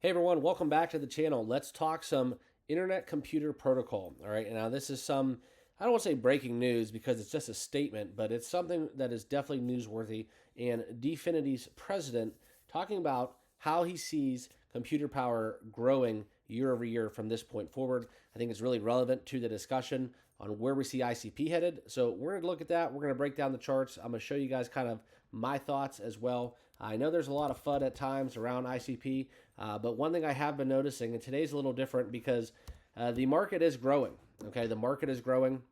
Hey everyone, welcome back to the channel. Let's talk some internet computer protocol. All right, and now this is I don't want to say breaking news because it's just a statement, but it's something that is definitely newsworthy. And Dfinity's president talking about how he sees computer power growing year over year from this point forward. I think it's really relevant to the discussion on where we see ICP headed. So we're going to look at that. We're going to break down the charts. I'm going to show you guys kind of my thoughts as well. I know there's a lot of FUD at times around ICP, but one thing I have been noticing, and today's a little different because the market is growing. Okay, the market is growing,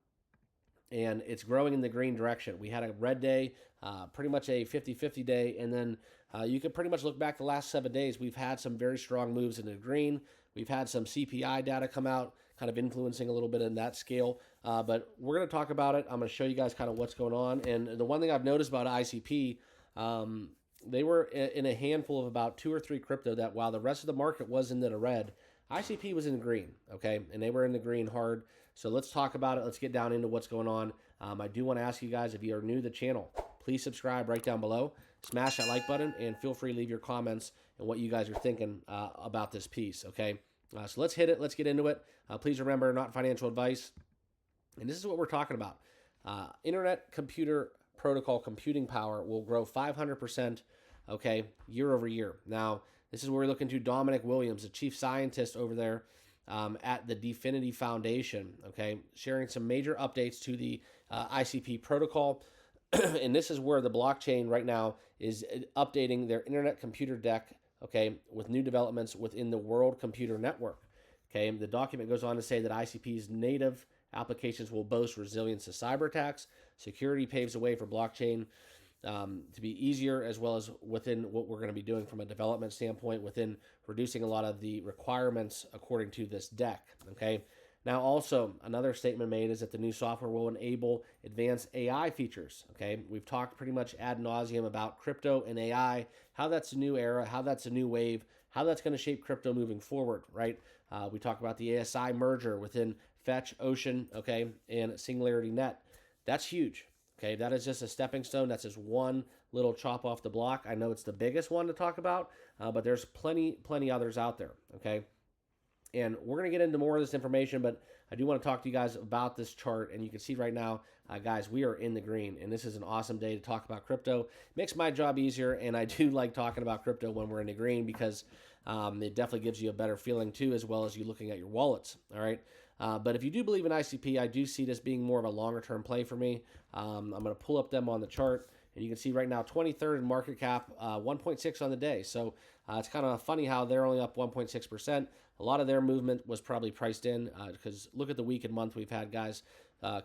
and it's growing in the green direction. We had a red day, pretty much a 50-50 day, and then you can pretty much look back the last 7 days. We've had some very strong moves into the green. We've had some CPI data come out, kind of influencing a little bit in that scale. But we're going to talk about it. I'm going to show you guys kind of what's going on. And the one thing I've noticed about ICP, they were in a handful of about 2 or 3 crypto that while the rest of the market was in the red, ICP was in the green, okay? And they were in the green hard. So let's talk about it. Let's get down into what's going on. I do want to ask you guys, if you are new to the channel, please subscribe right down below. Smash that like button and feel free to leave your comments and what you guys are thinking about this piece, okay? So let's hit it. Let's get into it. Please remember, not financial advice. And this is what we're talking about. Internet computer protocol computing power will grow 500%, okay, year over year. Now, this is where we're looking to Dominic Williams, the chief scientist over there at the Dfinity Foundation, okay, sharing some major updates to the ICP protocol. And this is where the blockchain right now is updating their internet computer deck, okay, with new developments within the World Computer Network. Okay, the document goes on to say that ICP's native applications will boast resilience to cyber attacks. Security paves the way for blockchain to be easier, as well as within what we're going to be doing from a development standpoint, within reducing a lot of the requirements according to this deck. Okay. Now, also, another statement made is that the new software will enable advanced AI features. Okay, we've talked pretty much ad nauseum about crypto and AI, how that's a new era, how that's a new wave, how that's going to shape crypto moving forward, right? We talk about the ASI merger within Fetch, Ocean, okay, and Singularity Net. That's huge. Okay, that is just a stepping stone. That's just one little chop off the block. I know it's the biggest one to talk about, but there's plenty others out there. Okay. And we're going to get into more of this information, but I do want to talk to you guys about this chart. And you can see right now, guys, we are in the green. And this is an awesome day to talk about crypto. Makes my job easier, and I do like talking about crypto when we're in the green because it definitely gives you a better feeling too, as well as you looking at your wallets, all right? But if you do believe in ICP, I do see this being more of a longer-term play for me. I'm going to pull up them on the chart. And you can see right now, 23rd in market cap, 1.6 on the day. So it's kind of funny how they're only up 1.6%. A lot of their movement was probably priced in because look at the week and month we've had, guys.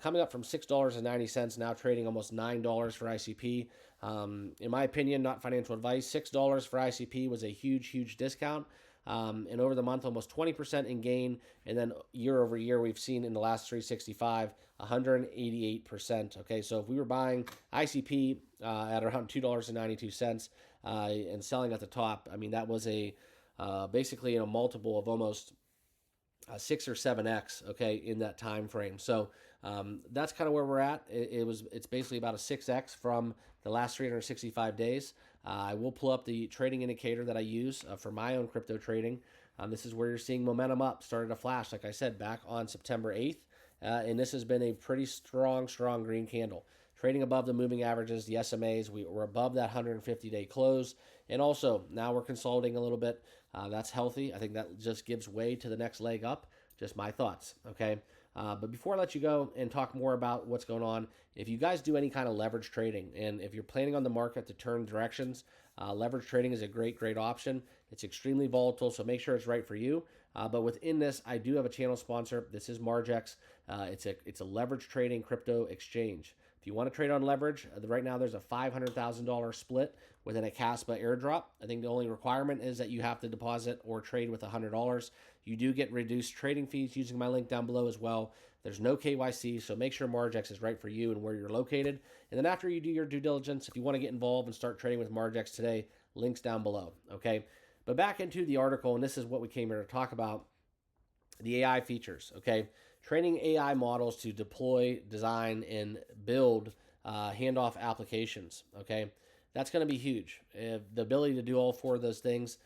Coming up from $6.90, now trading almost $9 for ICP. In my opinion, not financial advice, $6 for ICP was a huge discount. And over the month, almost 20% in gain. And then year over year, we've seen in the last 365, 188%. Okay, so if we were buying ICP at around $2.92 and selling at the top, I mean, that was a basically in a multiple of almost 6 or 7x, okay, in that time frame. So that's kind of where we're at. It's basically about a 6x from the last 365 days. I will pull up the trading indicator that I use for my own crypto trading. This is where you're seeing momentum up, started to flash, like I said, back on September 8th. And this has been a pretty strong green candle. Trading above the moving averages, the SMAs, we're above that 150-day close. And also, now we're consolidating a little bit. That's healthy. I think that just gives way to the next leg up. Just my thoughts, okay? But before I let you go and talk more about what's going on, if you guys do any kind of leverage trading, and if you're planning on the market to turn directions, leverage trading is a great option. It's extremely volatile, so make sure it's right for you. But within this, I do have a channel sponsor. This is Margex. It's a leverage trading crypto exchange. If you want to trade on leverage, right now there's a $500,000 split within a Caspa airdrop. I think the only requirement is that you have to deposit or trade with $100. You do get reduced trading fees using my link down below as well. There's no KYC, so make sure Margex is right for you and where you're located. And then after you do your due diligence, if you want to get involved and start trading with Margex today, links down below, okay? But back into the article, and this is what we came here to talk about, the AI features, okay? Training AI models to deploy, design, and build handoff applications, okay? That's going to be huge. The ability to do all 4 of those things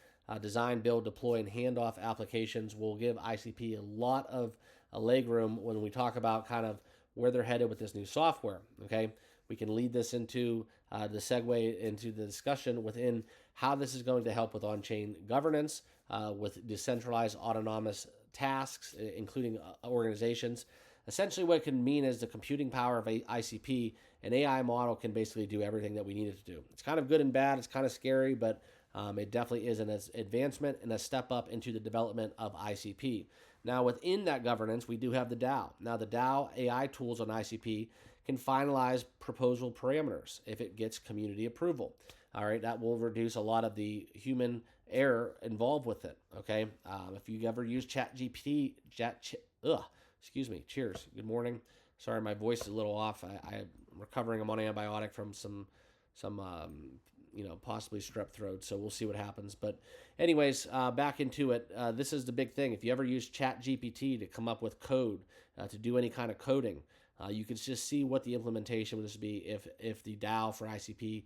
design, build, deploy, and handoff applications will give ICP a lot of leg room when we talk about kind of where they're headed with this new software. Okay, we can lead this into the segue into the discussion within how this is going to help with on-chain governance, with decentralized autonomous tasks, including organizations. Essentially, what it can mean is the computing power of ICP. An AI model can basically do everything that we need it to do. It's kind of good and bad. It's kind of scary, but it definitely is an advancement and a step up into the development of ICP. Now, within that governance, we do have the DAO. Now, the DAO AI tools on ICP can finalize proposal parameters if it gets community approval. All right, that will reduce a lot of the human error involved with it. Okay, if you ever use excuse me, cheers, good morning. Sorry, my voice is a little off. I'm recovering. I'm on antibiotic from some possibly strep throat. So we'll see what happens. But anyways, back into it. This is the big thing. If you ever use ChatGPT to come up with code, to do any kind of coding, you can just see what the implementation would just be if the DAO for ICP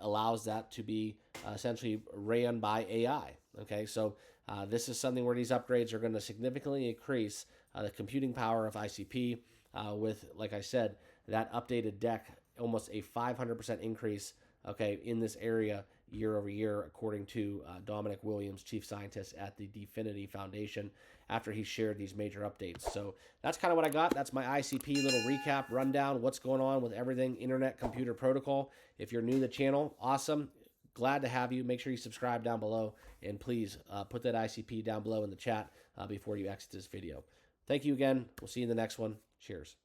allows that to be essentially ran by AI. Okay, so this is something where these upgrades are going to significantly increase the computing power of ICP with, like I said, that updated deck, almost a 500% increase, okay, in this area year over year, according to Dominic Williams, chief scientist at the Dfinity Foundation, after he shared these major updates. So that's kind of what I got. That's my ICP little recap, rundown, what's going on with everything Internet Computer Protocol. If you're new to the channel, awesome. Glad to have you. Make sure you subscribe down below, and please put that ICP down below in the chat before you exit this video. Thank you again. We'll see you in the next one. Cheers.